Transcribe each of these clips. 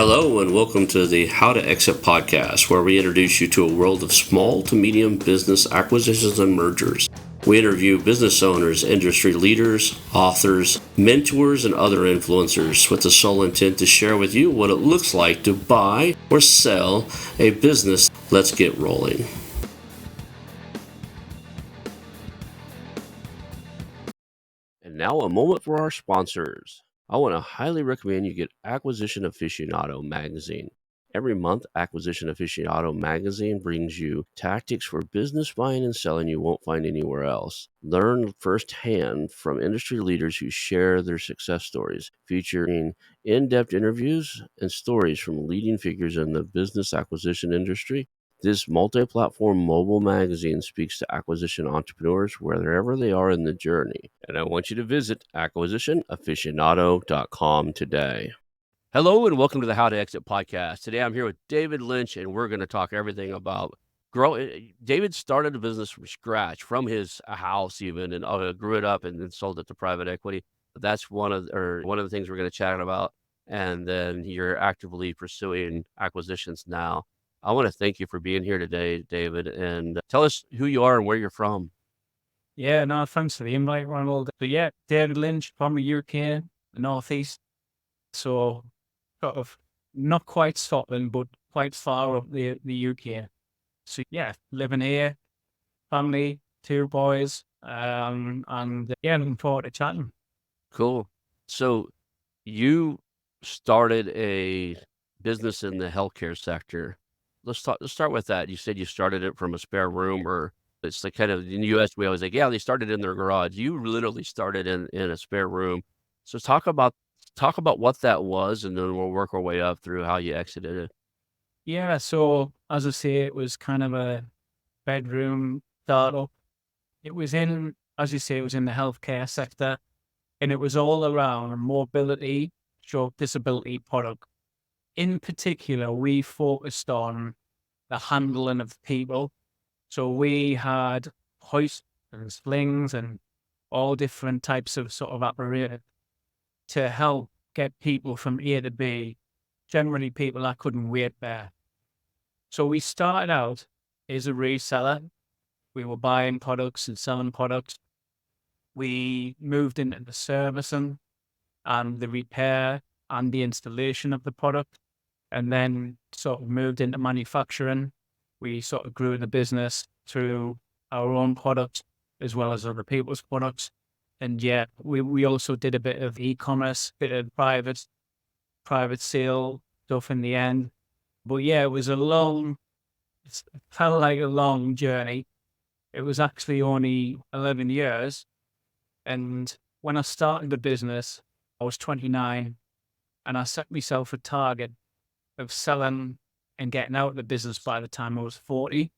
Hello, and welcome to the How to Exit podcast, where we introduce you to a world of small to medium business acquisitions and mergers. We interview business owners, industry leaders, authors, mentors, and other influencers with the sole intent to share with you what it looks like to buy or sell a business. Let's get rolling. And now a moment for our sponsors. I want to highly recommend you get Acquisition Aficionado magazine. Every month, Acquisition Aficionado magazine brings you tactics for business buying and selling you won't find anywhere else. Learn firsthand from industry leaders who share their success stories, featuring in-depth interviews and stories from leading figures in the business acquisition industry. This multi-platform mobile magazine speaks to acquisition entrepreneurs wherever they are in the journey. And I want you to visit acquisitionaficionado.com today. Hello and welcome to the How to Exit podcast. Today I'm here with David Lynch and we're going to talk everything about growing. David started a business from scratch, from his house even, and grew it up and then sold it to private equity. That's one of the things we're going to chat about. And then you're actively pursuing acquisitions now. I want to thank you for being here today, David, and tell us who you are and where you're from. Yeah, no, thanks for the invite, Ronald. So yeah, David Lynch from the UK, the Northeast. So sort of not quite Scotland, but quite far up the UK. So yeah, living here, family, 2 boys, and yeah, looking forward to chatting. Cool. So you started a business in the healthcare sector. Let's start with that. You said you started it from a spare room, or it's like kind of in the US, we always like, yeah, they started in their garage. You literally started in a spare room. So talk about what that was, and then we'll work our way up through how you exited it. Yeah, so as I say, it was kind of a bedroom startup. It was in, as you say, it was in the healthcare sector, and it was all around mobility, stroke disability product. In particular, we focused on the handling of people. So we had hoists and slings and all different types of sort of apparatus to help get people from A to B, generally people that couldn't wait there. So we started out as a reseller. We were buying products and selling products. We moved into the servicing and the repair and the installation of the product, and then sort of moved into manufacturing. We sort of grew the business through our own products as well as other people's products. And yeah, we also did a bit of e-commerce, bit of private sale stuff in the end. But yeah, it felt like a long journey. It was actually only 11 years. And when I started the business, I was 29, and I set myself a target of selling and getting out of the business by the time I was 40.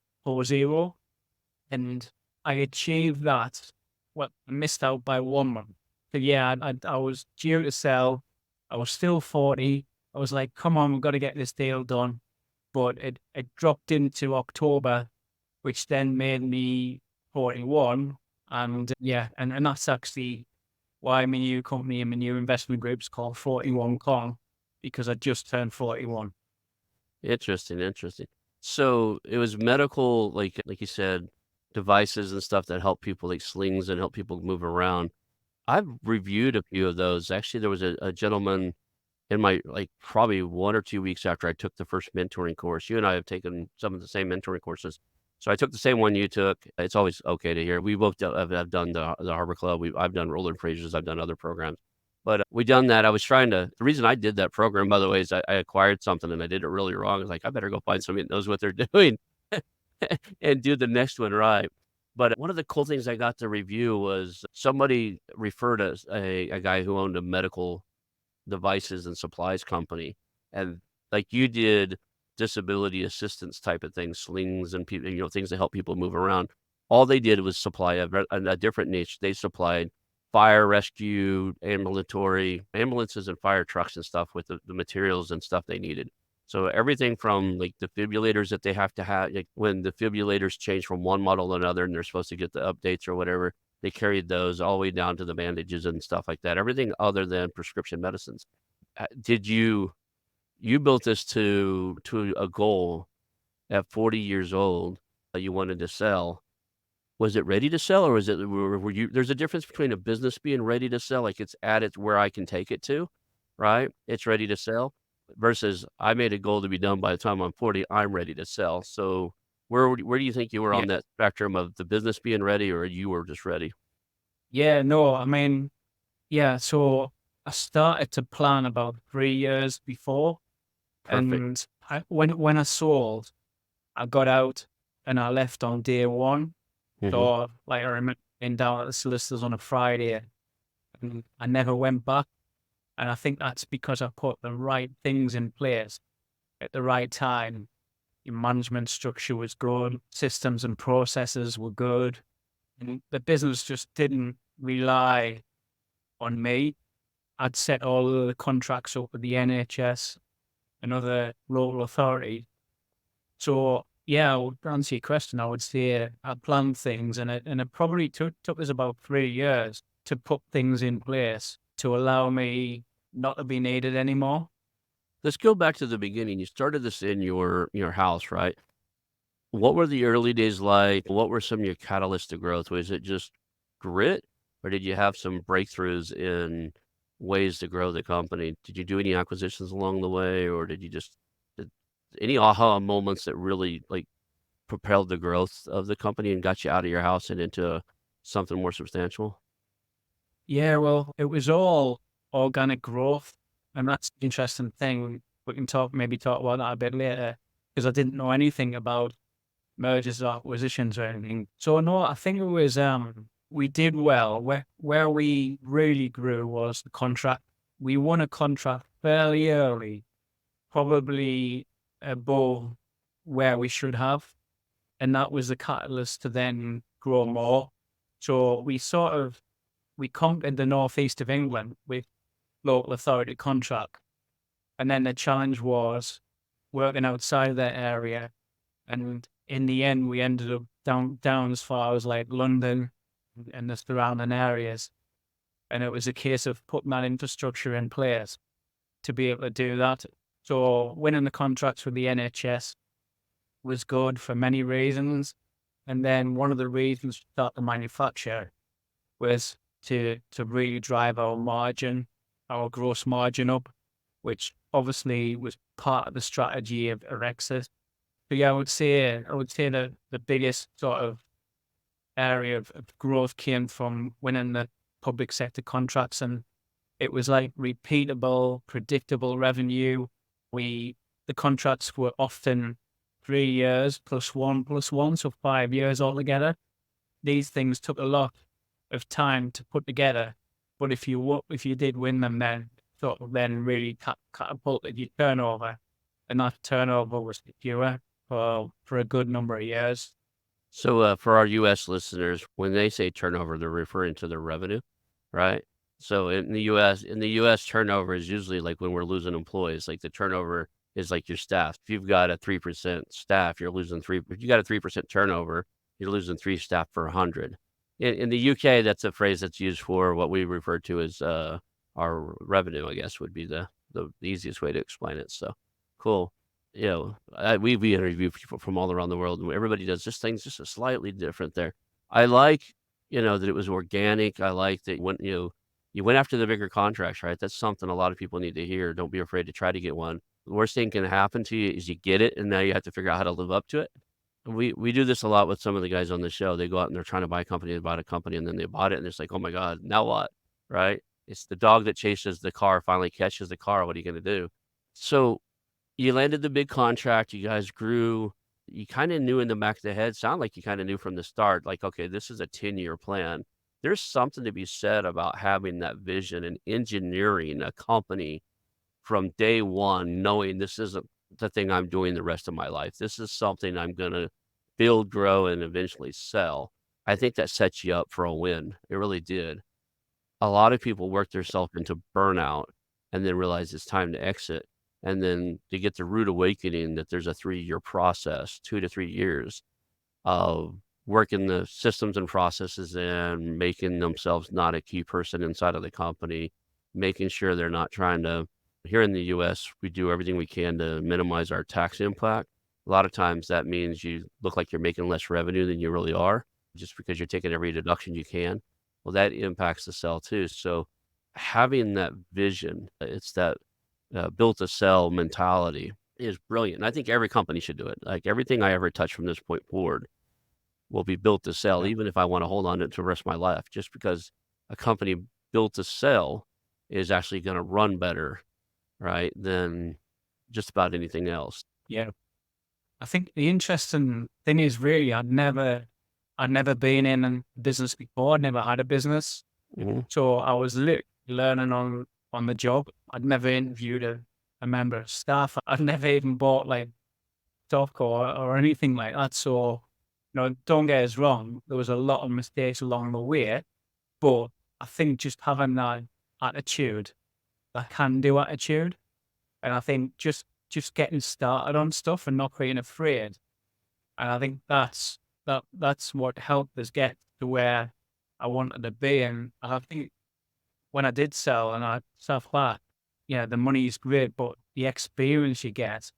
And I achieved that. Well, I missed out by 1 month. But yeah, I was due to sell. I was still 40. I was like, come on, we've got to get this deal done. But it dropped into October, which then made me 41. And yeah, and that's actually why my new company and my new investment group's called 41 Kong, because I just turned 41. Interesting. So it was medical, like you said, devices and stuff that help people, like slings, and help people move around. I've reviewed a few of those. Actually, there was a gentleman in my, like, probably 1 or 2 weeks after I took the first mentoring course. You and I have taken some of the same mentoring courses. So I took the same one you took. It's always okay to hear. We both have done the Harbor Club. I've done Roland Frazier's. I've done other programs. But we done that. I was trying to, the reason I did that program, by the way, is I acquired something and I did it really wrong. I was like, I better go find somebody that knows what they're doing and do the next one right. But one of the cool things I got to review was somebody referred us a guy who owned a medical devices and supplies company. And like you did, disability assistance type of things, slings and people, things to help people move around. All they did was supply a different niche. They supplied fire rescue, ambulances and fire trucks and stuff with the materials and stuff they needed. So everything from like defibrillators that they have to have, like when defibrillators change from one model to another and they're supposed to get the updates or whatever, they carried those all the way down to the bandages and stuff like that. Everything other than prescription medicines. Did you you built this to a goal at 40 years old that you wanted to sell. Was it ready to sell, or was it were you there's a difference between a business being ready to sell, like, it's at its where I can take it to, right? It's ready to sell, versus I made a goal to be done by the time I'm 40, I'm ready to sell. So, where do you think you were Yeah. on that spectrum of the business being ready or you were just ready? Yeah, no, I mean, yeah, so I started to plan about 3 years before, Perfect. and when I sold, I got out and I left on day 1. Mhm. So, like, I remember being down at the solicitors on a Friday, and I never went back, and I think that's because I put the right things in place at the right time. Your management structure was good, systems and processes were good, and the business just didn't rely on me. I'd set all of the contracts up with the NHS and other local authorities. So yeah, to answer your question, I would say I planned things, and it probably took us about 3 years to put things in place to allow me not to be needed anymore. Let's go back to the beginning. You started this in your house, right? What were the early days like? What were some of your catalysts to growth? Was it just grit, or did you have some breakthroughs in ways to grow the company? Did you do any acquisitions along the way, or did you just did any aha moments that really, like, propelled the growth of the company and got you out of your house and into something more substantial? Yeah, well, it was all organic growth, and that's the interesting thing. We can maybe talk about that a bit later, because I didn't know anything about mergers or acquisitions or anything. So no, I think it was we did well. Where we really grew was the contract. We won a contract fairly early, probably above where we should have, and that was the catalyst to then grow more. So we conquered the northeast of England with local authority contract, and then the challenge was working outside of that area, and in the end, we ended up down as far as like London and the surrounding areas. And it was a case of putting that infrastructure in place to be able to do that. So winning the contracts with the NHS was good for many reasons. And then one of the reasons to start the manufacture was to really drive our margin, our gross margin up, which obviously was part of the strategy of exit. So yeah, I would say that the biggest sort of area of growth came from winning the public sector contracts, and it was like repeatable, predictable revenue. We the contracts were often 3 years plus one, so 5 years altogether. These things took a lot of time to put together, but if you did win them, then sort of then really catapulted your turnover, and that turnover was secure for a good number of years. So, for our US listeners, when they say turnover, they're referring to their revenue, right? So in the US, turnover is usually like when we're losing employees, like the turnover is like your staff. If you've got a 3% staff, you're losing 3 if you got a 3% turnover, you're losing 3 staff per 100. In the UK, that's a phrase that's used for what we refer to as, our revenue, I guess, would be the easiest way to explain it, so, cool. We interview people from all around the world, and everybody does just things just a slightly different there. I like, that it was organic. I like that when you went after the bigger contracts, right? That's something a lot of people need to hear. Don't be afraid to try to get one. The worst thing can happen to you is you get it, and now you have to figure out how to live up to it. We do this a lot with some of the guys on the show. They go out and they're trying to buy a company, they bought a company, and then they bought it, and it's like, oh my god, now what, right? It's the dog that chases the car finally catches the car. What are you going to do? So you landed the big contract, you guys grew, you kinda knew in the back of the head, sound like you kinda knew from the start, like, "Okay, this is a 10-year plan." There's something to be said about having that vision and engineering a company from day one, knowing this isn't the thing I'm doing the rest of my life. This is something I'm gonna build, grow, and eventually sell. I think that sets you up for a win. It really did. A lot of people work theirself into burnout and then realize it's time to exit, and then they get the rude awakening that there's a 3-year process, 2 to 3 years of working the systems and processes in, making themselves not a key person inside of the company, making sure they're not trying to Here in the US, we do everything we can to minimize our tax impact. A lot of times that means you look like you're making less revenue than you really are just because you're taking every deduction you can. Well, that impacts the sell too. So having that vision, it's that built to sell mentality is brilliant. And I think every company should do it. Like everything I ever touch from this point forward will be built to sell, Yeah. even if I want to hold on to it to the rest of my life, just because a company built to sell is actually going to run better, right, than just about anything else. Yeah. I think the interesting thing is really I'd never been in a business before. I'd never had a business. Mhm. So I was learning on the job. I'd never interviewed a member of staff. I'd never even bought like stock or anything like that. So, don't get us wrong, there was a lot of mistakes along the way, but I think just having that attitude, that can do attitude, and I think just getting started on stuff and not being afraid. And I think that's what helped us get to where I wanted to be. And I think when I did sell and I stuff like that, yeah, the money is great, but the experience you get,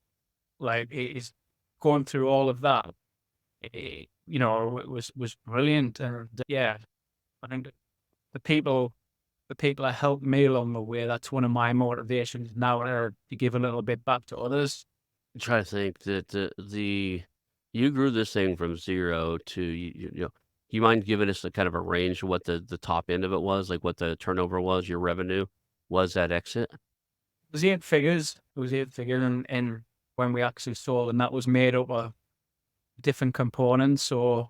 like, it is going through all of that. It was brilliant. And yeah, I think the people that helped me along the way, that's one of my motivations now, to give a little bit back to others. I'm trying to think that you grew this thing from 0 to, you mind giving us a kind of a range of what the top end of it was, like what the turnover was, your revenue was at exit? It was 8 figures. It was 8 figures, and when we actually sold, and that was made up of different components. So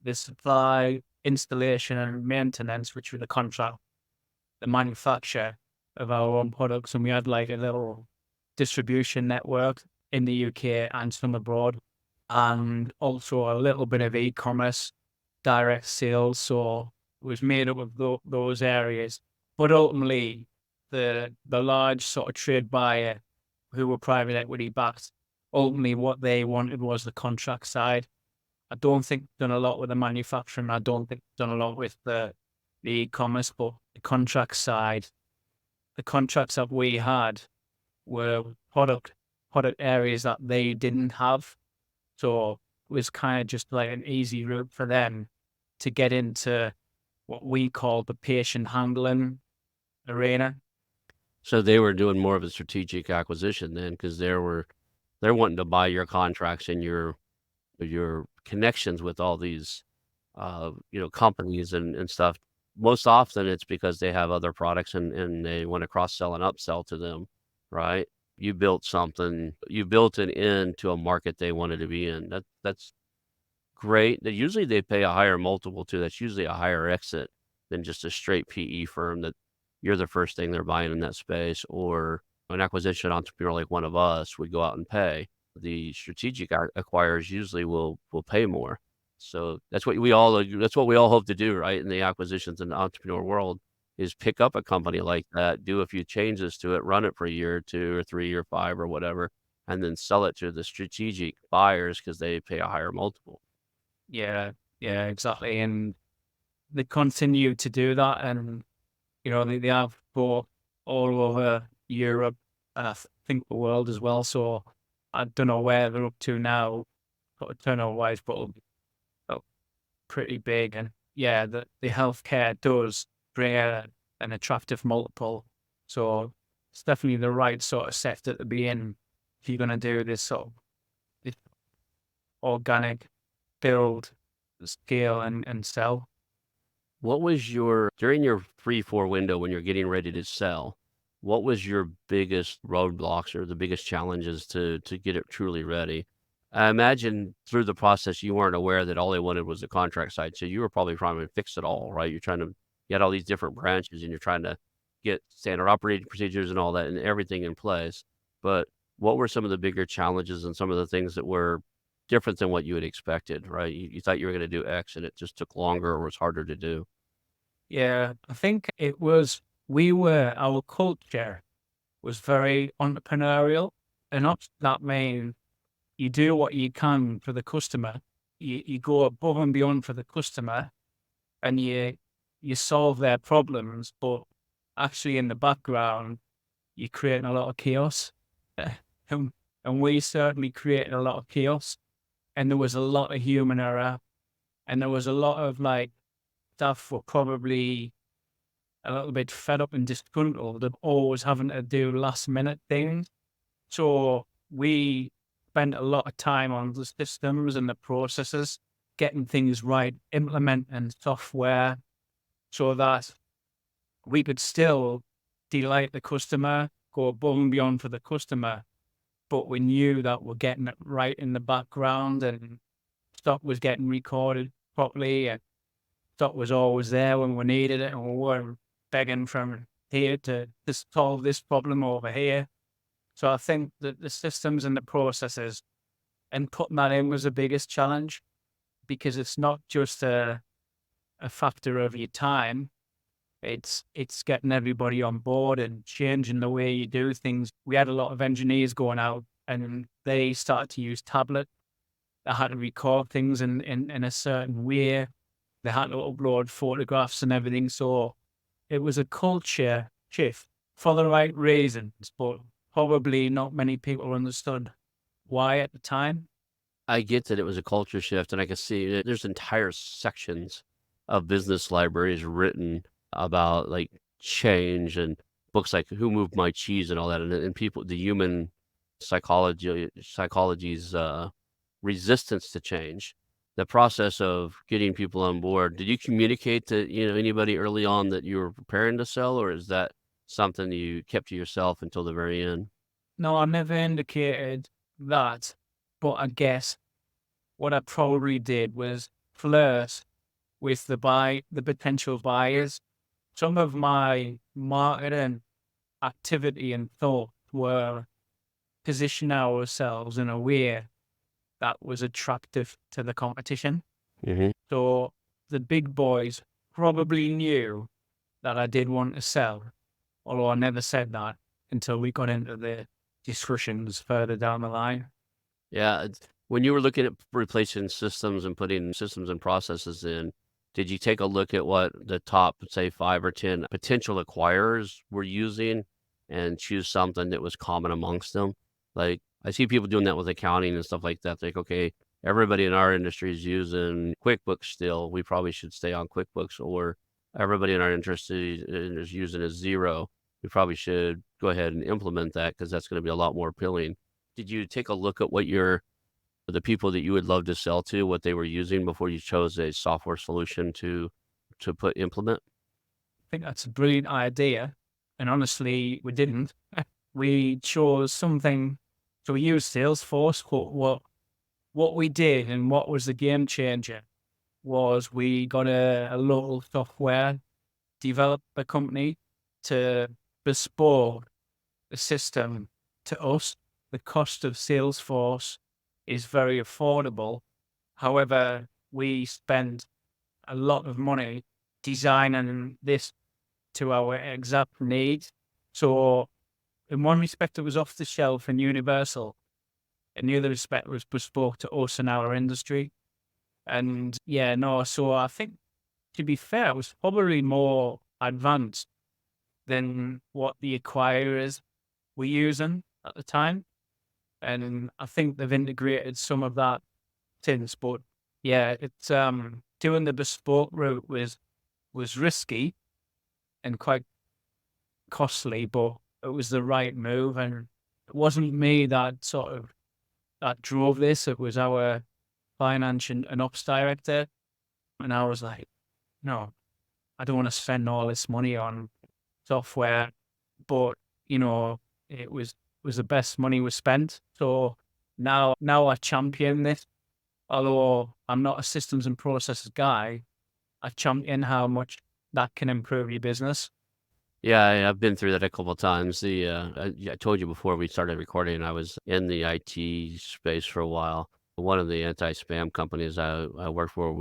the supply, installation, and maintenance, which were the contract, the manufacture of our own products, and we had like a little distribution network in the UK and some abroad, and also a little bit of e-commerce, direct sales. So it was made up of those areas. But ultimately, the large sort of trade buyer who were private equity backed, ultimately what they wanted was the contract side. I don't think done a lot with the manufacturing. I don't think done a lot with the e-commerce, but the contract side, the contracts that we had were product areas that they didn't have. So it was kind of just like an easy route for them to get into what we call the patient handling arena. So they were doing more of a strategic acquisition then, because they're wanting to buy your contracts and your connections with all these, companies and stuff. Most often, it's because they have other products and they wanna cross-sell and upsell to them, right? You built something you built an in to a market they wanted to be in. That's great. Usually they pay a higher multiple too. That's usually a higher exit than just a straight PE firm that you're the first thing they're buying in that space, or an acquisition entrepreneur like one of us would go out and pay. The strategic acquirers usually will pay more. So that's what we all hope to do, right? In the acquisitions and the entrepreneur world is pick up a company like that, do a few changes to it, run it for a year or 2 or 3 or 5 or whatever, and then sell it to the strategic buyers because they pay a higher multiple. Yeah, yeah, exactly. And they continue to do that. And, they have bought all over Europe and think the world as well. So I don't know where they're up to now, sort of turnover wise, but uh, pretty big. And yeah, the healthcare does bring an attractive multiple. So it's definitely the right sort of sector to be in if you're going to do this sort of this organic build, scale, and sell. What was your during your 3-4 window when you're getting ready to sell, what was your biggest roadblocks or the biggest challenges to get it truly ready? I imagine through the process, you weren't aware that all they wanted was the contract side, so you were probably trying to fix it all, right? You had all these different branches, and you're trying to get standard operating procedures and all that and everything in place. But what were some of the bigger challenges and some of the things that were different than what you had expected, right? You thought you were gonna do X, and it just took longer or was harder to do. Yeah, I think our culture was very entrepreneurial, and not that mean you do what you can for the customer. You go above and beyond for the customer, and you solve their problems, but actually in the background, you're creating a lot of chaos. and, and we certainly created a lot of chaos. And there was a lot of human error. And there was a lot of like staff were probably a little bit fed up and disgruntled of always having to do last minute things. So we spent a lot of time on the systems and the processes, getting things right, implementing software so that we could still delight the customer, go above and beyond for the customer, but we knew that we're getting it right in the background and stock was getting recorded properly and stock was always there when we needed it and we weren't begging from here to solve this problem over here. So I think that the systems and the processes and putting that in was the biggest challenge because it's not just a factor of your time. It's getting everybody on board and changing the way you do things. We had a lot of engineers going out and they started to use tablet. They had to record things in a certain way. They had to upload photographs and everything. So it was a culture shift for the right reasons, but probably not many people understood why at the time. I get that it was a culture shift, and I can see that there's entire sections of business libraries written about, like, change and books like Who Moved My Cheese and all that, and people the human psychology's, resistance to change. The process of getting people on board, did you communicate to, anybody early on that you were preparing to sell, or is that something you kept to yourself until the very end? No, I never indicated that, but I guess what I probably did was flirt with the potential buyers. Some of my marketing activity and thought were position ourselves in a way that was attractive to the competition. Mhm. So the big boys probably knew that I did want to sell, although I never said that until we got into the discussions further down the line. Yeah, when you were looking at replacing systems and putting systems and processes in, did you take a look at what the top, say, 5 or 10 potential acquirers were using and choose something that was common amongst them? Like, I see people doing that with accounting and stuff like that. Like, okay, everybody in our industry is using QuickBooks still. We probably should stay on QuickBooks, or everybody in our industry is using a Zero. We probably should go ahead and implement that because that's going to be a lot more appealing. Did you take a look at what the people that you would love to sell to, what they were using before you chose a software solution to implement? I think that's a brilliant idea. And honestly, we didn't. We chose something. So we used Salesforce. What we did and what was the game changer was we got a local software developer company to bespoke the system to us. The cost of Salesforce is very affordable. However, we spent a lot of money designing this to our exact needs. So in one respect, it was off the shelf and universal. In the other respect, it was bespoke to us and our industry. And yeah, no, so I think to be fair, it was probably more advanced than what the acquirers were using at the time. And I think they've integrated some of that since. But yeah, it's doing the bespoke route was risky and quite costly, but it was the right move. And it wasn't me that drove this. It was our finance and ops director. And I was like, no, I don't want to spend all this money on software, but it was the best money was spent. So now I champion this. Although I'm not a systems and processes guy, I champion how much that can improve your business. Yeah, I've been through that a couple of times. I told you before we started recording, I was in the IT space for a while. One of the anti-spam companies I worked for,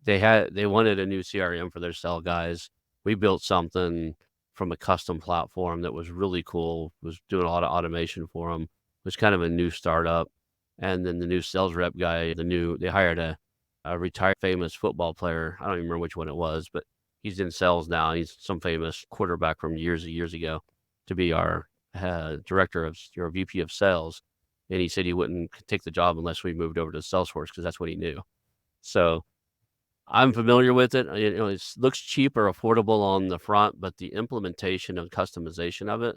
they wanted a new CRM for their sell guys. We built something from a custom platform that was really cool, was doing a lot of automation for them. It was kind of a new startup. And then the new sales rep guy, they hired a retired famous football player. I don't even remember which one it was, but he's in sales now. He's some famous quarterback from years and years ago. to be our director of your VP of sales, and he said he wouldn't take the job unless we moved over to Salesforce because that's what he knew. So I'm familiar with it. It looks cheap or affordable on the front, but the implementation and customization of it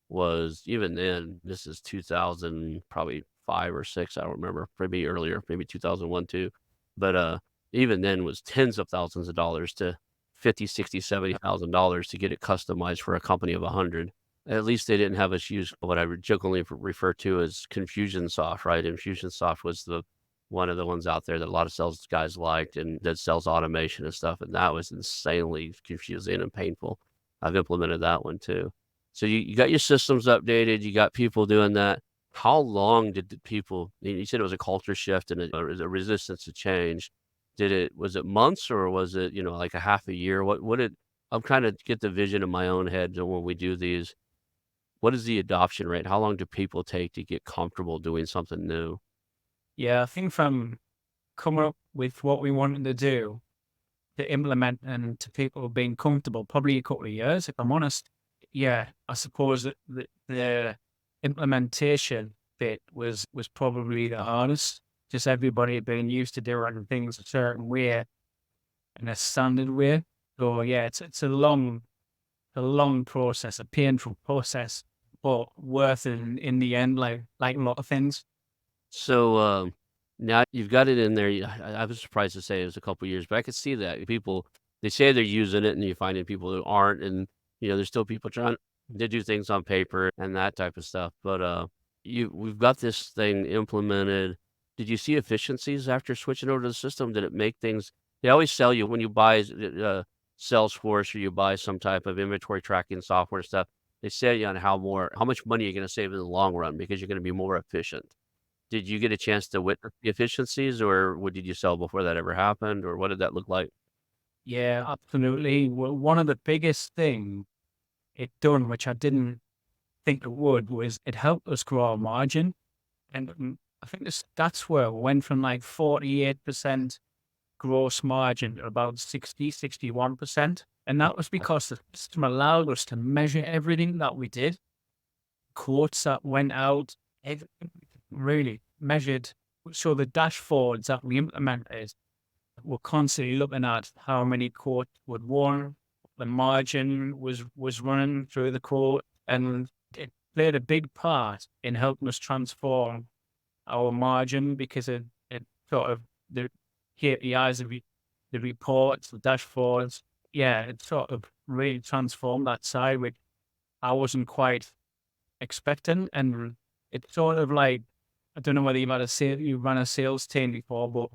was even then, this is 2000, probably 5 or 6, I don't remember, maybe earlier, maybe 2001 too. But even then was tens of thousands of dollars to 50, 60, $70,000 to get it customized for a company of 100. At least they didn't have us use what I jokingly refer to as Confusionsoft, right? Infusionsoft was the one of the ones out there that a lot of sales guys liked and did sales automation and stuff, and that was insanely confusing and painful. I've implemented that one too. So you got your systems updated, you got people doing that. How long did the people you said it was a culture shift and a resistance to change. Was it months or was it, like a half a year? What did I'm trying to get the vision in my own head to when we do these. What is the adoption rate? How long do people take to get comfortable doing something new? Yeah, I think from coming up with what we wanted to do to implement and to people being comfortable, probably a couple of years, if I'm honest. Yeah, I suppose that the implementation bit was probably the hardest. Just everybody being used to doing things a certain way and a standard way. So yeah, it's a long process, a painful process, but worth it in the end, like a lot of things. So, now you've got it in there. I was surprised to say it was a couple years, but I could see that people they say they're using it, and you find people who aren't, and there's still people trying to do things on paper and that type of stuff. But we've got this thing implemented. Did you see efficiencies after switching over to the system? Did it make things? They always sell you when you buy Salesforce or you buy some type of inventory tracking software stuff. They sell you on how much money you're going to save in the long run because you're going to be more efficient. Did you get a chance to witness the efficiencies, or what did you sell before that ever happened, or what did that look like? Yeah, absolutely. Well, one of the biggest thing it done, which I didn't think it would, was it helped us grow our margin. And I think that's where it went from like 48% gross margin to about 61%. And that was because the system allowed us to measure everything that we did, quotes that went out, everything really measured. So the dashboards that we implemented were constantly looking at how many quotes would won, the margin was running through the quote, and it played a big part in helping us transform our margin because it sort of the KPIs, the reports, the dashboards, yeah, it sort of really transformed that side, which I wasn't quite expecting, and it's sort of like I don't know whether you run a sales team before, but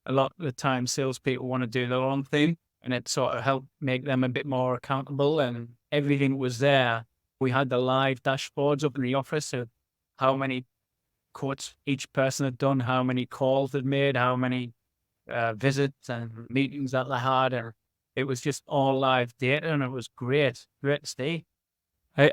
a lot of the time salespeople want to do their own thing, and it sort of helped make them a bit more accountable. And everything was there. We had the live dashboards up in the office of how many quotes each person had done, how many calls they'd made, how many visits and meetings that they had, and it was just all live data, and it was great to see.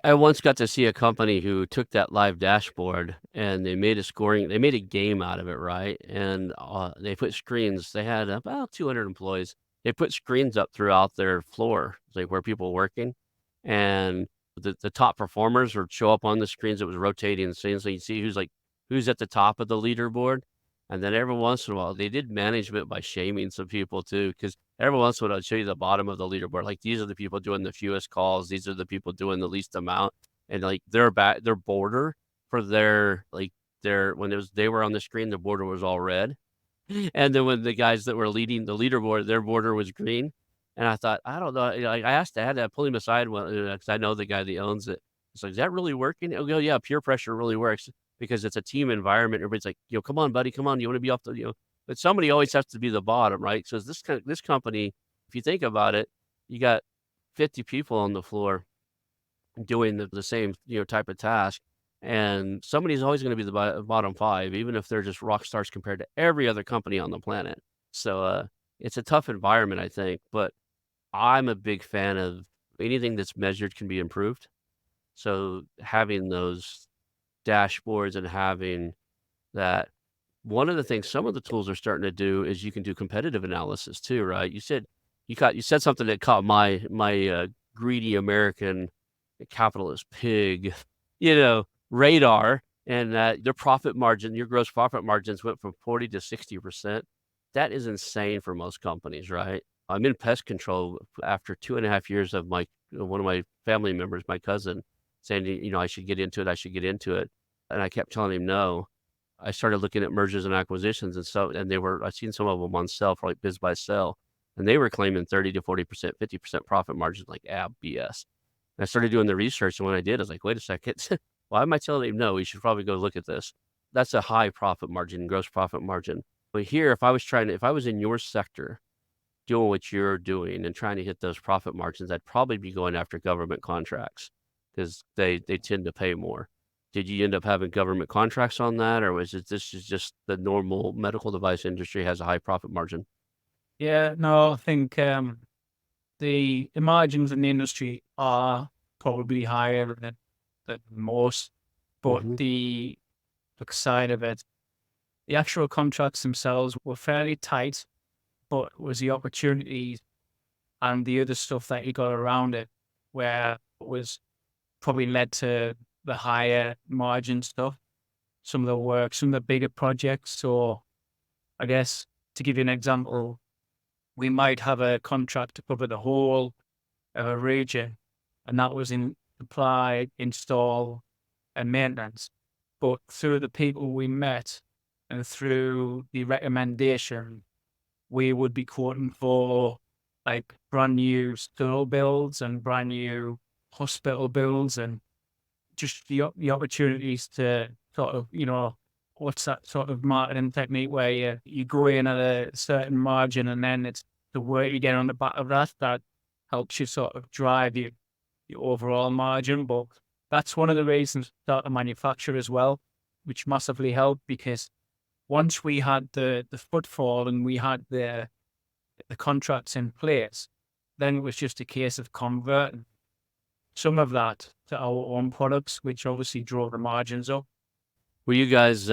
I once got to see a company who took that live dashboard and they made a game out of it, right? And they put screens. They had about 200 employees. They put screens up throughout their floor, like where people were working, and the top performers would show up on the screens. It was rotating screens, so you see who's at the top of the leaderboard. And then every once in a while, they did management by shaming some people too, because every once in a while, I'll show you the bottom of the leaderboard. Like these are the people doing the fewest calls. These are the people doing the least amount, and like their border for their when they were on the screen, the border was all red, and then when the guys that were leading the leaderboard, their border was green. And I thought, I don't know. I had to pull him aside because I know the guy that owns it. It's like, is that really working? He'll go, yeah, peer pressure really works because it's a team environment. Everybody's like, come on, buddy, come on. You want to be off but somebody always has to be the bottom, right? So this company, if you think about it, you got 50 people on the floor doing the same, type of task. And somebody's always going to be the bottom five, even if they're just rock stars compared to every other company on the planet. So, it's a tough environment, I think, but I'm a big fan of anything that's measured can be improved. So having those dashboards and having that one of the things some of the tools are starting to do is you can do competitive analysis too, right? You said something that caught my greedy American capitalist pig, radar, and that their profit margin, your gross profit margins went from 40 to 60%. That is insane for most companies, right? I'm in pest control after 2.5 years of one of my family members, my cousin, saying, I should get into it, I should get into it. And I kept telling him no. I started looking at mergers and acquisitions and I've seen some of them on sale for like biz by sell, and they were claiming 30 to 40%, 50% profit margins, like BS. And I started doing the research, and when I did, I was like, wait a second, why am I telling him no? We should probably go look at this. That's a high profit margin, gross profit margin. But here, if I was in your sector doing what you're doing and trying to hit those profit margins, I'd probably be going after government contracts because they tend to pay more. Did you end up having government contracts on that, or was it this is just the normal medical device industry has a high profit margin? Yeah, no, I think the margins in the industry are probably higher than most, but Mhm. the side of it, the actual contracts themselves were fairly tight, but it was the opportunities and the other stuff that you got around it where it was probably led to the higher margin stuff, some of the work, some of the bigger projects. So I guess to give you an example, we might have a contract to cover the whole of a region, and that was in supply, install, and maintenance. But through the people we met and through the recommendation, we would be quoting for like brand new school builds and brand new hospital builds and just the opportunities to sort of, what's that sort of marketing technique where you go in at a certain margin and then it's the work you get on the back of that helps you sort of drive your overall margin. But that's one of the reasons to start to manufacture as well, which massively helped because once we had the footfall and we had the contracts in place, then it was just a case of converting some of that to our own products, which obviously drove the margins up. Were you guys,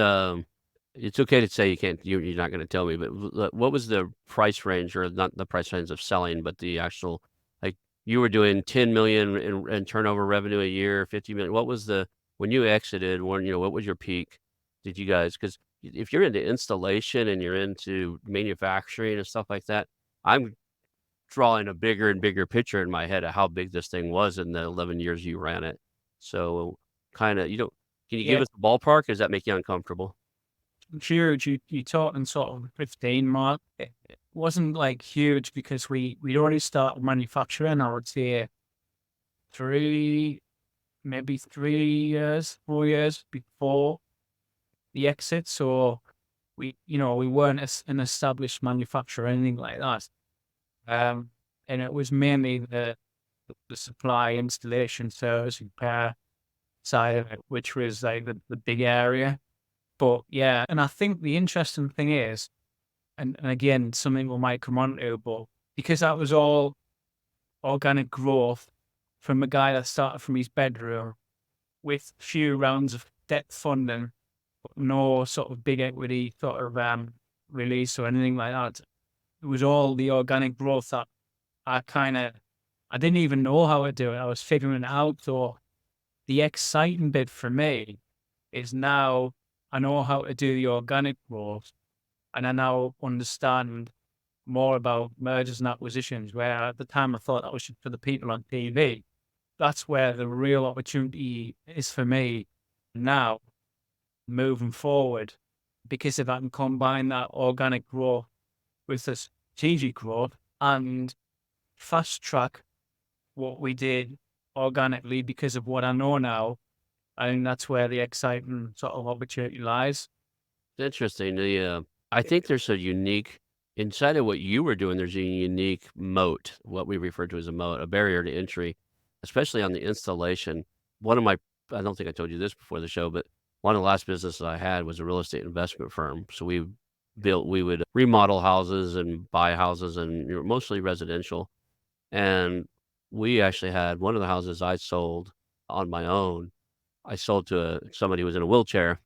it's okay to say you're not gonna tell me, but what was the price range, or not the price range of selling, but the actual, like, you were doing 10,000,000 in turnover revenue a year, 50,000,000. What was the when you exited, what was your peak? Did you guys? Because if you're into installation and you're into manufacturing and stuff like that, I'm drawing a bigger and bigger picture in my head of how big this thing was in the 11 years you ran it. So, kinda you don't can you give Yeah, us a ballpark? Does that make you uncomfortable? huge. You talking sort of 15 mark. It wasn't like huge because we already started manufacturing, I would say three, maybe 3 years, 4 years before the exit. So we weren't an established manufacturer or anything like that. Um, and it was mainly the supply, installation, service, repair side of it, which was like the big area. But yeah, and I think the interesting thing is, and again, something we might come on to, but because that was all organic growth from a guy that started from his bedroom with few rounds of debt funding, but no sort of big equity sort of release or anything like that. It was all the organic growth that I didn't even know how to do it. I was figuring it out. So the exciting bit for me is now I know how to do the organic growth and I now understand more about mergers and acquisitions, where at the time I thought that was just for the people on TV. That's where the real opportunity is for me now, moving forward, because if I can combine that organic growth with the strategic growth and fast track what we did organically because of what I know now, I think that's where the exciting sort of opportunity lies. It's interesting. I think there's a unique inside of what you were doing, there's a unique moat, what we refer to as a moat, a barrier to entry, especially on the installation. One of my I don't think I told you this before the show, but one of the last businesses I had was a real estate investment firm. So we would remodel houses and buy houses and mostly residential. And we actually had one of the houses I sold on my own. I sold to somebody who was in a wheelchair,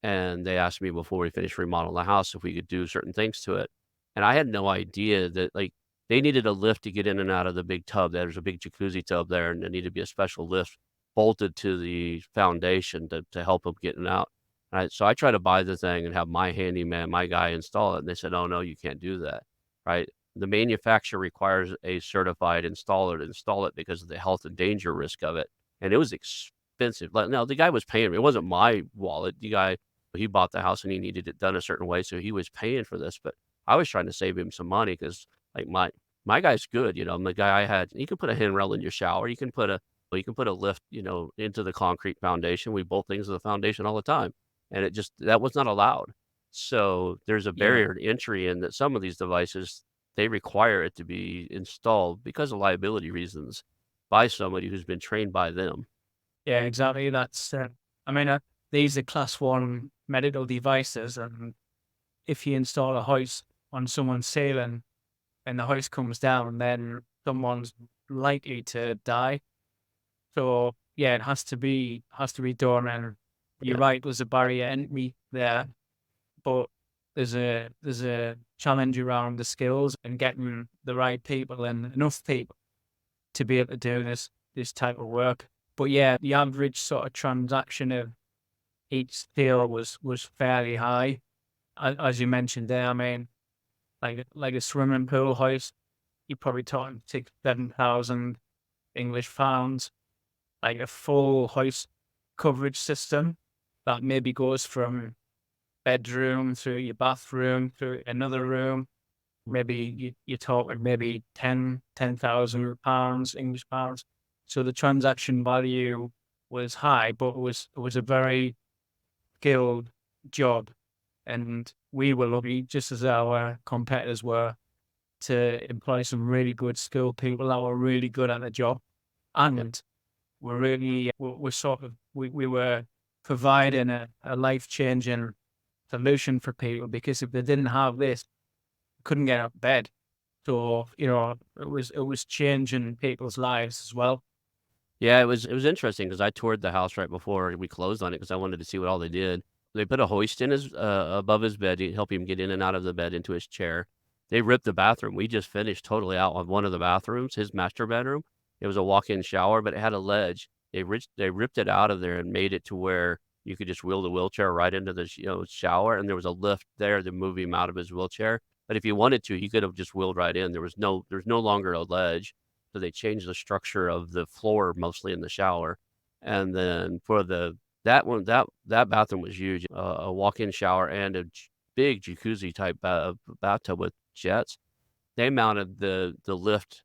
and they asked me before we finished remodeling the house if we could do certain things to it. And I had no idea that, like, they needed a lift to get in and out of the big tub. There's a big jacuzzi tub there, and there needed to be a special lift. bolted to the foundation to help them getting out. Right, so I try to buy the thing and have my handyman, my guy install it, and they said, "Oh, no, you can't do that." Right? The manufacturer requires a certified installer to install it because of the health and danger risk of it, and it was expensive. Like, now the guy was paying me. It wasn't my wallet. The guy, he bought the house and he needed it done a certain way, so he was paying for this, but I was trying to save him some money because, like, my guy's good, the guy I had, you can put a handrail in your shower, you can put a lift, into the concrete foundation. We bolt things to the foundation all the time, and it just that was not allowed. So, there's a Yeah. barrier to entry in that some of these devices, they require it to be installed because of liability reasons by somebody who's been trained by them. Yeah, exactly. That's, I mean, these are class one medical devices, and if you install a hoist on someone's ceiling and the hoist comes down, then someone's likely to die. So yeah, it has to be done. And you're Yeah, right, there's a barrier entry there, but there's a challenge around the skills and getting the right people and enough people to be able to do this type of work. But yeah, the average sort of transaction of each deal was fairly high. As you mentioned there, I mean, like a swimming pool hoist, you're probably talking 6,000-7,000 English pounds. Like a full hoist coverage system that maybe goes from bedroom through your bathroom through another room. Maybe you're talking maybe 10,000 pounds, English pounds. So the transaction value was high, but it was a very skilled job. And we were lucky, just as our competitors were, to employ some really good skilled people that were really good at the job. yeah. And we were providing a life changing solution for people, because if they didn't have this, they couldn't get out of bed. So, it was changing people's lives as well. Yeah, it was interesting because I toured the house right before we closed on it because I wanted to see what all they did. They put a hoist in his above his bed to help him get in and out of the bed into his chair. They ripped the bathroom. We just finished totally out on one of the bathrooms, his master bedroom. It was a walk-in shower, but it had a ledge. They ripped it out of there and made it to where you could just wheel the wheelchair right into the shower, and there was a lift there to move him out of his wheelchair. But if you wanted to, he could have just wheeled right in. There's no longer a ledge. So they changed the structure of the floor mostly in the shower, and then for the that one that bathroom was huge, a walk-in shower and a big jacuzzi type bathtub with jets. They mounted the lift.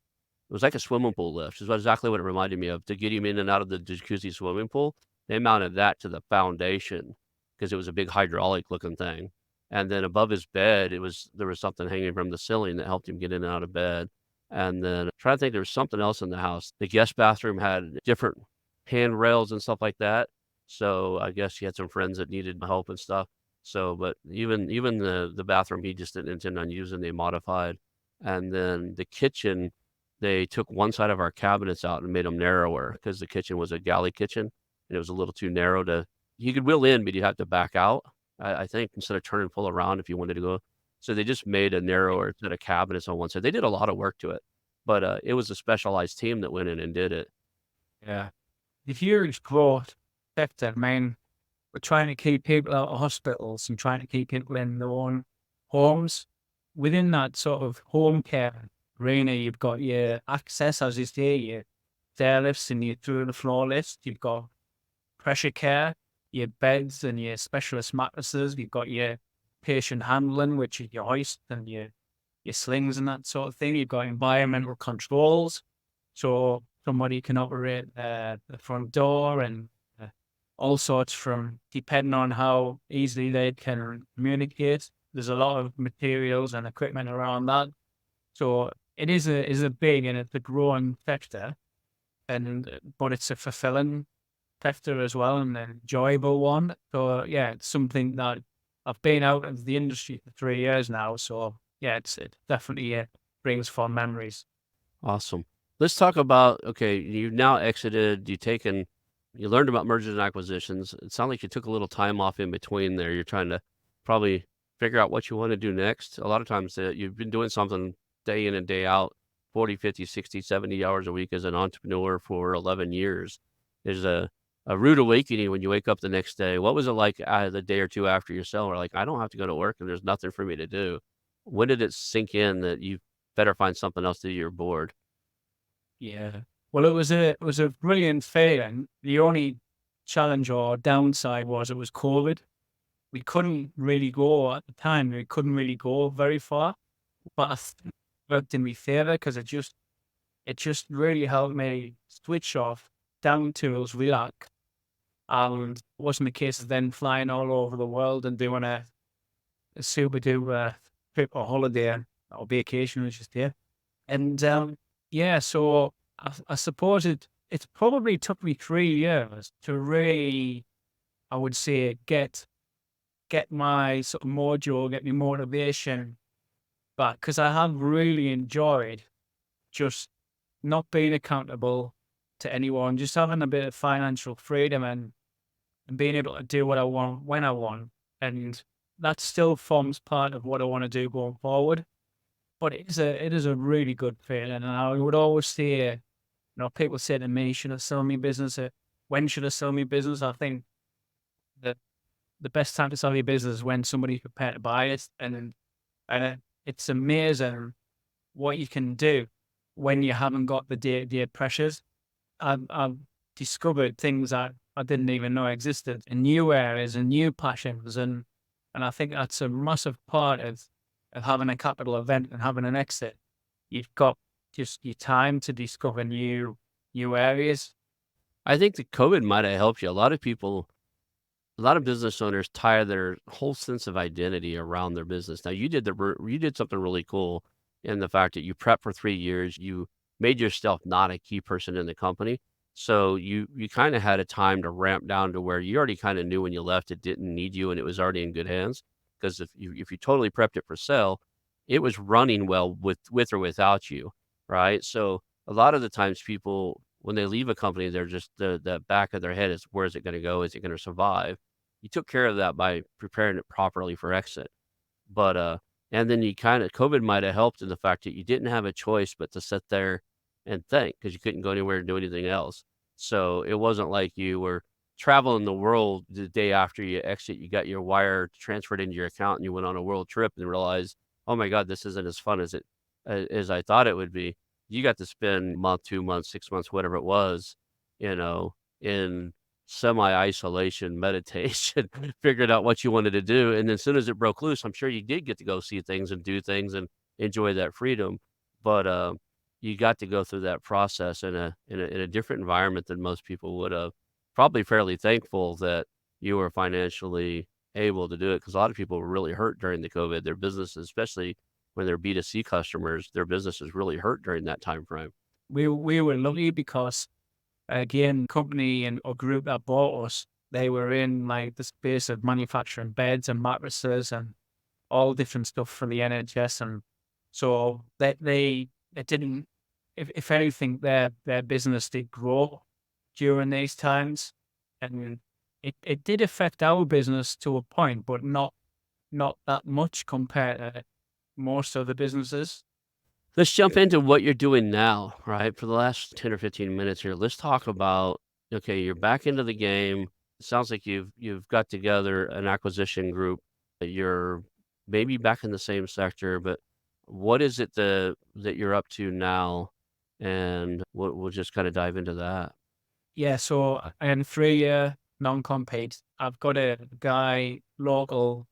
It was like a swimming pool lift, is exactly what it reminded me of, to get him in and out of the jacuzzi swimming pool. They mounted that to the foundation because it was a big hydraulic looking thing, and then above his bed, there was something hanging from the ceiling that helped him get in and out of bed, and then I'm trying to think there was something else in the house. The guest bathroom had different handrails and stuff like that, so I guess he had some friends that needed help and stuff. So, but even the bathroom he just didn't intend on using, they modified, and then the kitchen, they took one side of our cabinets out and made them narrower because the kitchen was a galley kitchen, and it was a little too narrow to you could wheel in, but you'd have to back out, I think, instead of turning full around if you wanted to go. So they just made a narrower set of cabinets on one side. They did a lot of work to it, but, it was a specialized team that went in and did it. Yeah. The huge growth sector, I mean, we're trying to keep people out of hospitals and trying to keep people in their own homes. Within that sort of home care arena, you've got your access, as you say, your stair lifts and your through the floor lifts. You've got pressure care, your beds and your specialist mattresses. You've got your patient handling, which is your hoist and your slings and that sort of thing. You've got environmental controls, so somebody can operate the front door and all sorts, from depending on how easily they can communicate. There's a lot of materials and equipment around that, so it is a big and it's a growing sector, and but it's a fulfilling sector as well and an enjoyable one. So yeah, it's something that I've been out of the industry for 3 years now. So yeah, it definitely brings fond memories. Awesome. Let's talk about, okay, you've now exited, you learned about mergers and acquisitions. It sounded like you took a little time off in between there. You're trying to probably figure out what you wanna do next. A lot of times, you've been doing something day in and day out, 40, 50, 60, 70 hours a week as an entrepreneur for 11 years. there's a rude awakening when you wake up the next day. What was it like, the day or 2 after your sale where, like, "I don't have to go to work and there's nothing for me to do." When did it sink in that you better find something else to do, you're bored? Yeah. Well, it was a brilliant feeling. The only challenge or downside was it was COVID. We couldn't really go at the time. We couldn't really go very far, but I think it worked in my favor because it just really helped me switch off, down tools, relax, and it wasn't a case of then flying all over the world and doing a super duper trip or holiday or vacation, I should say. And yeah, so I suppose it's probably took me 3 years to really, I would say, get my sort of mojo, get my motivation back because I have really enjoyed just not being accountable to anyone, just having a bit of financial freedom and being able to do what I want when I want. And that still forms part of what I want to do going forward. But it is a really good feeling. And I would always say, people say to me, should I sell me business? When should I sell me business? I think that the best time to sell your business is when somebody's prepared to buy it. And it's amazing what you can do when you haven't got the day-to-day pressures. I've discovered things that I didn't even know existed in new areas and new passions. And I think that's a massive part of having a capital event and having an exit. You've got just your time to discover new areas. I think that COVID might have helped you. A lot of business owners tie their whole sense of identity around their business. Now you did something really cool in the fact that you prepped for 3 years, you made yourself not a key person in the company. So you kinda had a time to ramp down to where you already kinda knew when you left it didn't need you and it was already in good hands. Because if you totally prepped it for sale, it was running well with or without you, right? So a lot of the times people, when they leave a company, they're just the back of their head is, "Where is it gonna go? Is it gonna survive?" You took care of that by preparing it properly for exit. But, and then you kinda COVID might have helped in the fact that you didn't have a choice but to sit there and think because you couldn't go anywhere and do anything else. So, it wasn't like you were traveling the world the day after you exit, you got your wire transferred into your account and you went on a world trip and realized, "Oh my god, this isn't as fun as I thought it would be." You got to spend a month, 2 months, 6 months, whatever it was, in semi-isolation, meditation, figured out what you wanted to do, and as soon as it broke loose, I'm sure you did get to go see things and do things and enjoy that freedom, but, you got to go through that process in a different environment than most people would have. Probably fairly thankful that you were financially able to do it because a lot of people were really hurt during the COVID. Their businesses, especially when they're B2C customers, their businesses really hurt during that time frame. We were lucky because again, company and or group that bought us, they were in like the space of manufacturing beds and mattresses and all different stuff for the NHS, and so they didn't. If anything, their business did grow during these times, and it did affect our business to a point, but not that much compared to most other businesses. Let's jump into what you're doing now, right? For the last 10 or 15 minutes here, let's talk about, okay, you're back into the game. It sounds like you've got together an acquisition group. You're maybe back in the same sector, but what is it that you're up to now? And we'll just kind of dive into that. Yeah, so I had a 3-year non-compete. I've got a guy local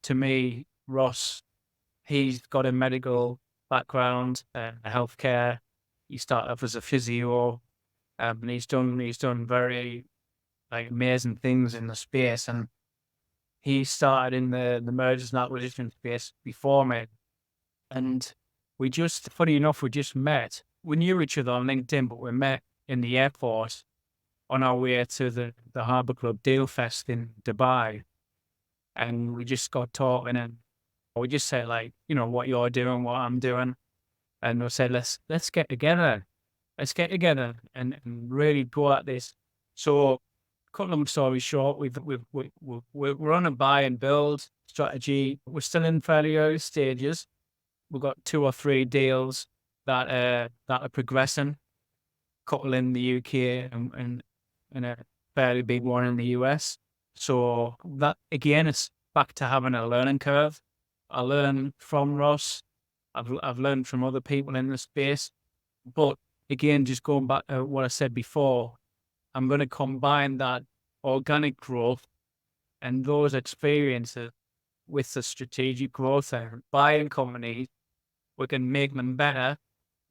to me, Ross. He's got a medical background, healthcare. He started off as a physio, and he's done very like amazing things in the space. And he started in the mergers and acquisition space before me. And we just, funny enough, we just met. We knew each other on LinkedIn, but we met in the airport on our way to the Harbour Club Deal Fest in Dubai. And we just got talking and we just said like, what you're doing, what I'm doing. And we said, let's get together. Let's get together and really go at this. So cut long story short, we're on a buy and build strategy. We're still in fairly early stages. We've got 2 or 3 deals that are progressing, couple in the UK and and a fairly big one in the US. So that again, it's back to having a learning curve. I learn from Ross. I've learned from other people in the space, but again, just going back to what I said before, I'm going to combine that organic growth and those experiences with the strategic growth and buying companies. We can make them better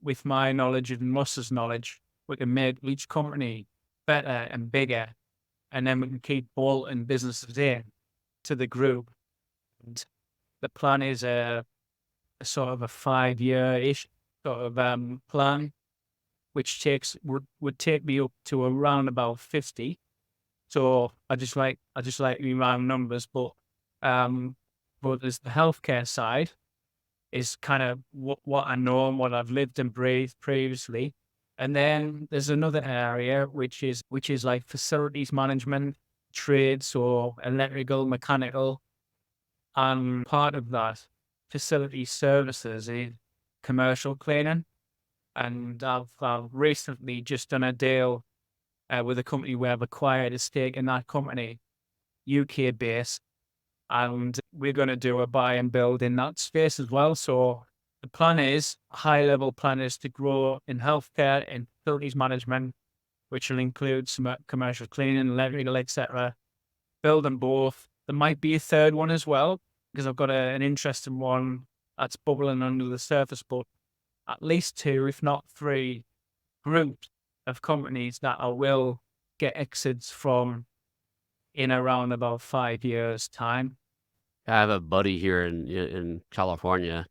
with my knowledge and Russ's knowledge. We can make each company better and bigger, and then we can keep bolting businesses in to the group. And the plan is a sort of a 5-year-ish sort of plan, which would take me up to around about 50. So I just like me round numbers, but there's the healthcare side is kind of what I know and what I've lived and breathed previously. And then there's another area which is like facilities management, trades or electrical, mechanical, and part of that facility services is commercial cleaning. And I've recently just done a deal with a company where I've acquired a stake in that company, UK based, and we're going to do a buy and build in that space as well. So the plan is, high level plan is to grow in healthcare and facilities management, which will include some commercial cleaning, electrical, etc. Build them both. There might be a third one as well, because I've got an interesting one that's bubbling under the surface, but at least two, if not three, groups of companies that I will get exits from in around about 5 years' time. I have a buddy here in California.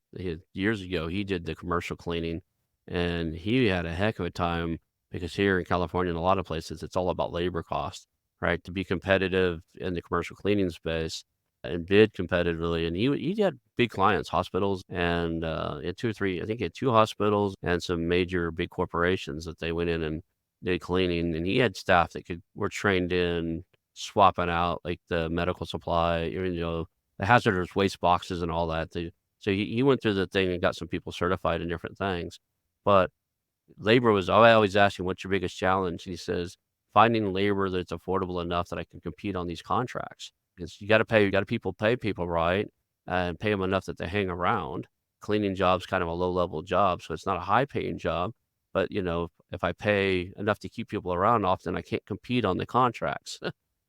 Years ago, he did the commercial cleaning, and he had a heck of a time because here in California, in a lot of places, it's all about labor cost, right? To be competitive in the commercial cleaning space and bid competitively. And he had big clients, hospitals, and he had two or three. I think he had two hospitals and some major big corporations that they went in and did cleaning. And he had staff that were trained in swapping out like the medical supply, the hazardous waste boxes and all that. So he went through the thing and got some people certified in different things. But labor was, I always ask him, what's your biggest challenge? And he says, finding labor that's affordable enough that I can compete on these contracts. Because you got to pay people right and pay them enough that they hang around. Cleaning job's kind of a low level job, so it's not a high paying job. But if I pay enough to keep people around, often I can't compete on the contracts,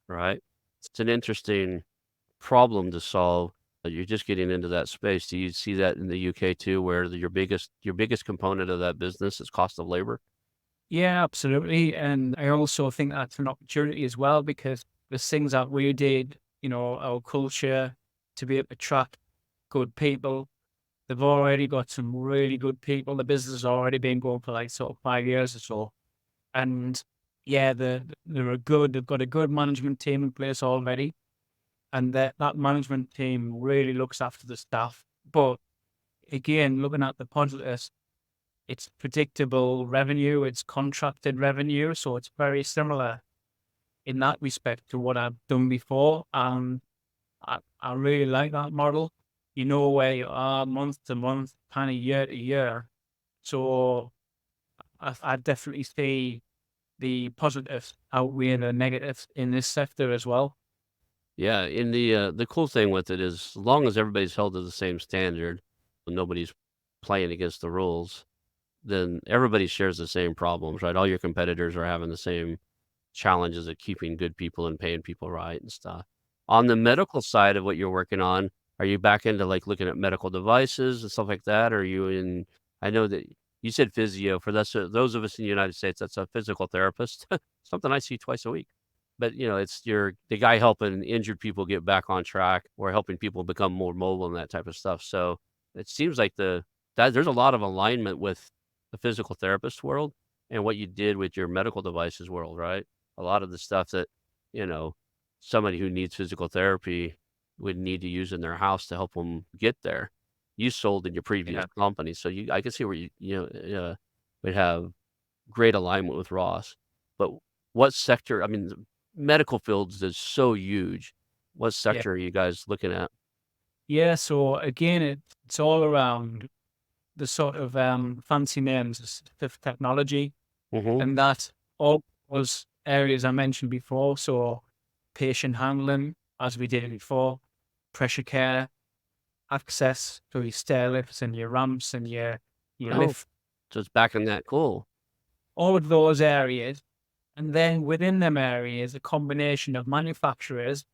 right? It's an interesting problem to solve. You're just getting into that space. Do you see that in the UK too, where your biggest component of that business is cost of labor? Yeah, absolutely. And I also think that's an opportunity as well, because the things that we did, our culture to be able to attract good people. They've already got some really good people. The business has already been going for like sort of 5 years or so. And yeah, they've got a good management team in place already. And that management team really looks after the staff. But again, looking at the positives, it's predictable revenue, it's contracted revenue. So it's very similar in that respect to what I've done before. And I really like that model. You know where you are month to month, kind of year to year. So I definitely see the positives outweighing the negatives in this sector as well. Yeah, and the cool thing with it is as long as everybody's held to the same standard, and nobody's playing against the rules, then everybody shares the same problems, right? All your competitors are having the same challenges of keeping good people and paying people right and stuff. On the medical side of what you're working on, are you back into like looking at medical devices and stuff like that? Or are you in, I know that you said physio for those of us in the United States, that's a physical therapist, something I see twice a week. But it's the guy helping injured people get back on track or helping people become more mobile and that type of stuff. So it seems like that there's a lot of alignment with the physical therapist world and what you did with your medical devices world, right? A lot of the stuff that, you know, somebody who needs physical therapy would need to use in their house to help them get there. You sold in your previous Yeah. company, so I can see where would have great alignment with Ross. But what sector? I mean, the medical fields is so huge. What Yeah. sector are you guys looking at? Yeah. So again, it's all around the sort of fancy names of technology, Mhm. and that all goes areas I mentioned before. So patient handling, as we did before, pressure care, access to your stair lifts and your ramps and your Oh, lift, so it's back in that. Cool. all of those areas. And then within them areas, a combination of manufacturers,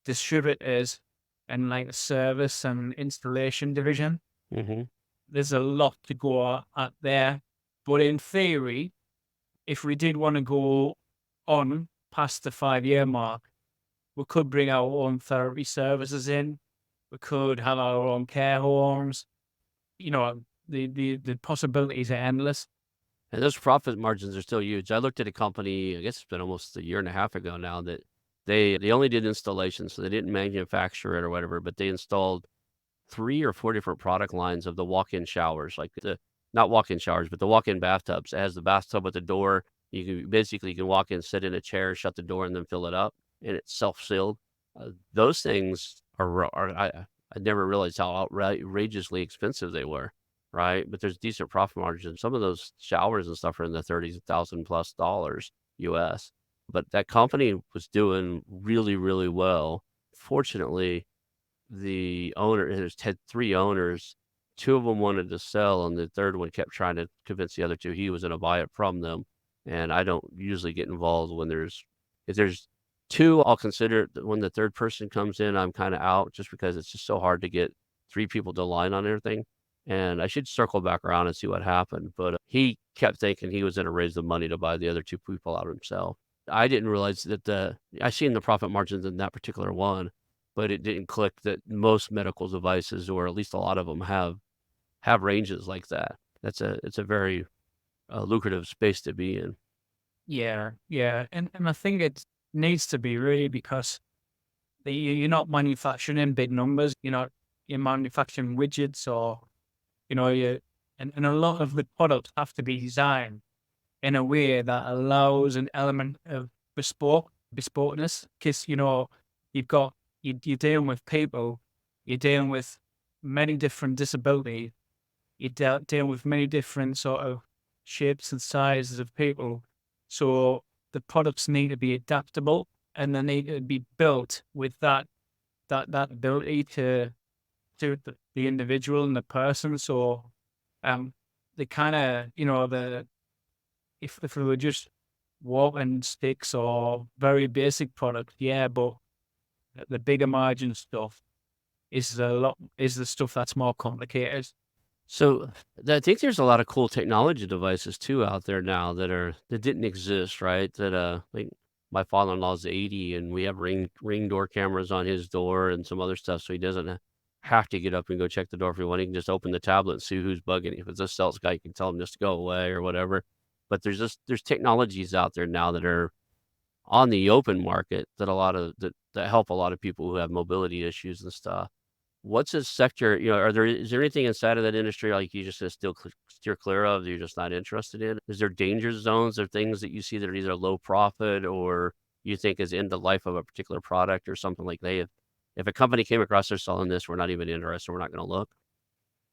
distributors, and like a service and installation division. Mhm. There's a lot to go at there. But in theory, if we did want to go on past the 5 year mark, we could bring our own therapy services in. We could have our own care homes. You know, the possibilities are endless. And those profit margins are still huge. I looked at a company, I guess it's been almost a year and a half ago now, that they only did installation, so they didn't manufacture it or whatever, but they installed 3 or 4 different product lines of the walk-in showers, like the not walk-in showers, but the walk-in bathtubs. It has the bathtub with the door. You can walk in, sit in a chair, shut the door, and then fill it up, and it's self-sealed. Those things I never realized how outrageously expensive they were, right? But there's decent profit margins. Some of those showers and stuff are in the 30,000 plus dollars US. But that company was doing really, really well. Fortunately, the owner had 3 owners, 2 of them wanted to sell, and the 3rd one kept trying to convince the other 2 he was gonna buy it from them, and I don't usually get involved when if there's 2, I'll consider it, when the 3rd person comes in, I'm kinda out just because it's just so hard to get 3 people to align on everything, and I should circle back around and see what happened, but, he kept thinking he was gonna raise the money to buy the other 2 people out himself. I didn't realize that I seen the profit margins in that particular one, but it didn't click that most medical devices, or at least a lot of them, have ranges like that. It's a very, lucrative space to be in. Yeah, yeah. And I think it needs to be really because you're not manufacturing in big numbers. You're manufacturing widgets or, you and a lot of the products have to be designed in a way that allows an element of bespokeness. Because, you've got, you're dealing with people, you're dealing with many different disabilities, dealing with many different sort of shapes and sizes of people. So the products need to be adaptable and they need to be built with that ability to the individual and the person. So the kind of the if we were just walking sticks or very basic products, yeah, but the bigger margin stuff is the stuff that's more complicated. So, I think there's a lot of cool technology devices too out there now that didn't exist, right? Like, my father-in-law's 80, and we have ring door cameras on his door and some other stuff, so he doesn't have to get up and go check the door if he want. He can just open the tablet and see who's bugging. If it's a sales guy, you can tell him just to go away or whatever. But there's technologies out there now that are on the open market that a lot of that help a lot of people who have mobility issues and stuff. What's a sector, is there anything inside of that industry, like, you just still steer clear of, that you're just not interested in? Is there danger zones or things that you see that are either low profit or you think is in the life of a particular product or something like that? If a company came across they're selling this, we're not even interested, we're not gonna look.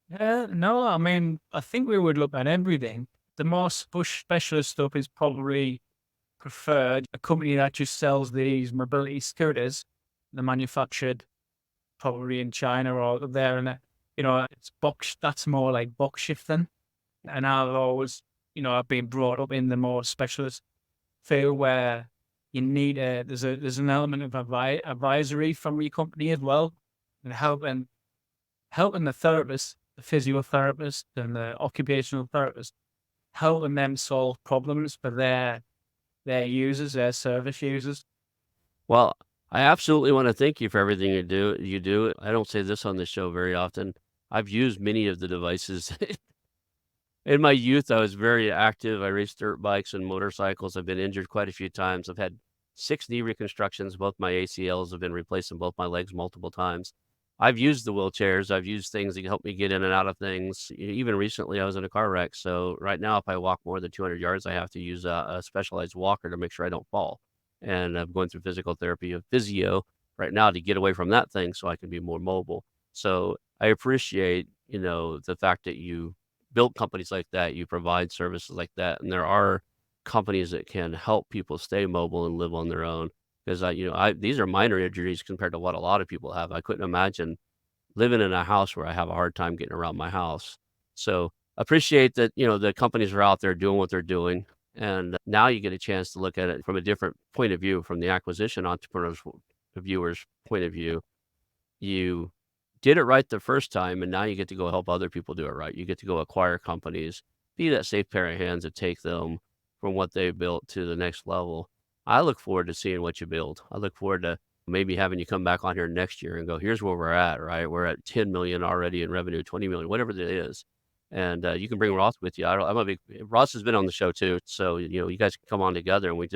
No, I mean, I think we would look at everything. The most push specialist stuff is probably preferred. A company that just sells these mobility scooters, they're manufactured probably in China or there, and it's box. That's more like box shifting. And I've been brought up in the more specialist field where you need there's an element of advisory from your company as well, and helping the therapist, the physiotherapist, and the occupational therapist, helping them solve problems for their users, their service users. Well, I absolutely wanna thank you for everything you do. I don't say this on the show very often. I've used many of the devices. In my youth, I was very active. I raced dirt bikes and motorcycles. I've been injured quite a few times. I've had 6 knee reconstructions. Both my ACLs have been replaced in both my legs multiple times. I've used the wheelchairs. I've used things that help me get in and out of things. Even recently, I was in a car wreck. So right now, if I walk more than 200 yards, I have to use a specialized walker to make sure I don't fall. And I'm going through physical therapy of physio right now to get away from that thing so I can be more mobile. So I appreciate, the fact that you build companies like that, you provide services like that, and there are companies that can help people stay mobile and live on their own. Because these are minor injuries compared to what a lot of people have. I couldn't imagine living in a house where I have a hard time getting around my house. So appreciate that, the companies are out there doing what they're doing. And now you get a chance to look at it from a different point of view, from the acquisition entrepreneurs viewers point of view. You did it right the first time, and now you get to go help other people do it right. You get to go acquire companies, be that safe pair of hands to take them from what they built to the next level. I look forward to seeing what you build. I look forward to maybe having you come back on here next year and go, here's where we're at, right? We're at 10 million already in revenue, 20 million, whatever it is. And you can bring Ross with you. I'm a big Ross has been on the show too. So, you guys can come on together and we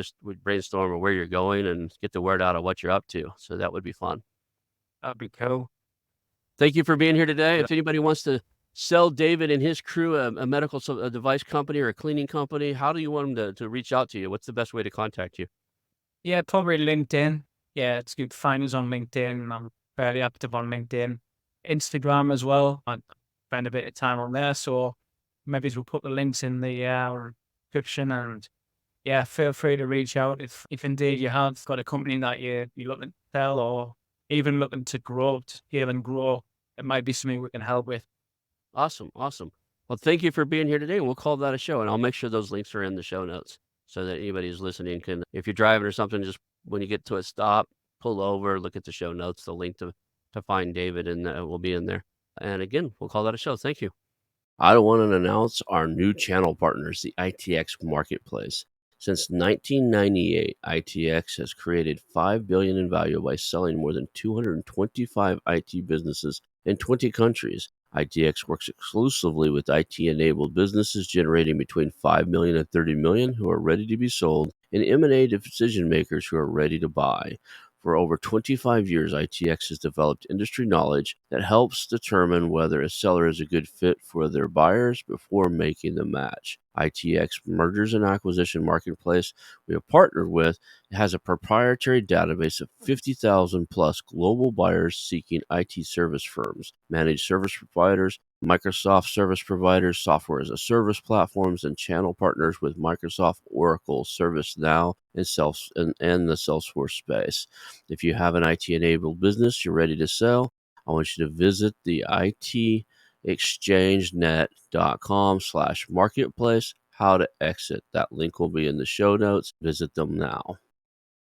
brainstorm on where you're going and get the word out of what you're up to. So that would be fun. That'd be cool. Thank you for being here today. If anybody wants to sell David and his crew a medical device company or a cleaning company, how do you want them to reach out to you? What's the best way to contact you? Yeah, probably LinkedIn. Yeah, it's good to find us on LinkedIn. I'm fairly active on LinkedIn. Instagram as well. I spend a bit of time on there. So maybe we'll put the links in the description. And yeah, feel free to reach out if indeed you have got a company that you're looking to sell or even looking to grow, to scale and grow. It might be something we can help with. Awesome. Awesome. Well, thank you for being here today. We'll call that a show, and I'll make sure those links are in the show notes so that anybody who's listening can, if you're driving or something, just when you get to a stop, pull over, look at the show notes, the link to find David, and will be in there. And again, we'll call that a show. Thank you. I want to announce our new channel partners, the ITX Marketplace. Since 1998, ITX has created $5 billion in value by selling more than 225 IT businesses in 20 countries. ITX works exclusively with IT-enabled businesses generating between $5 million and $30 million who are ready to be sold, and M&A decision makers who are ready to buy. For over 25 years, ITX has developed industry knowledge that helps determine whether a seller is a good fit for their buyers before making the match. ITX Mergers and Acquisition Marketplace we have partnered with has a proprietary database of 50,000 plus global buyers seeking IT service firms, managed service providers, Microsoft service providers, software as a service platforms, and channel partners with Microsoft, Oracle, ServiceNow, and the Salesforce space. If you have an IT-enabled business you're ready to sell, I want you to visit the itexchangenet.com/marketplace. How to exit. That link will be in the show notes. Visit them now.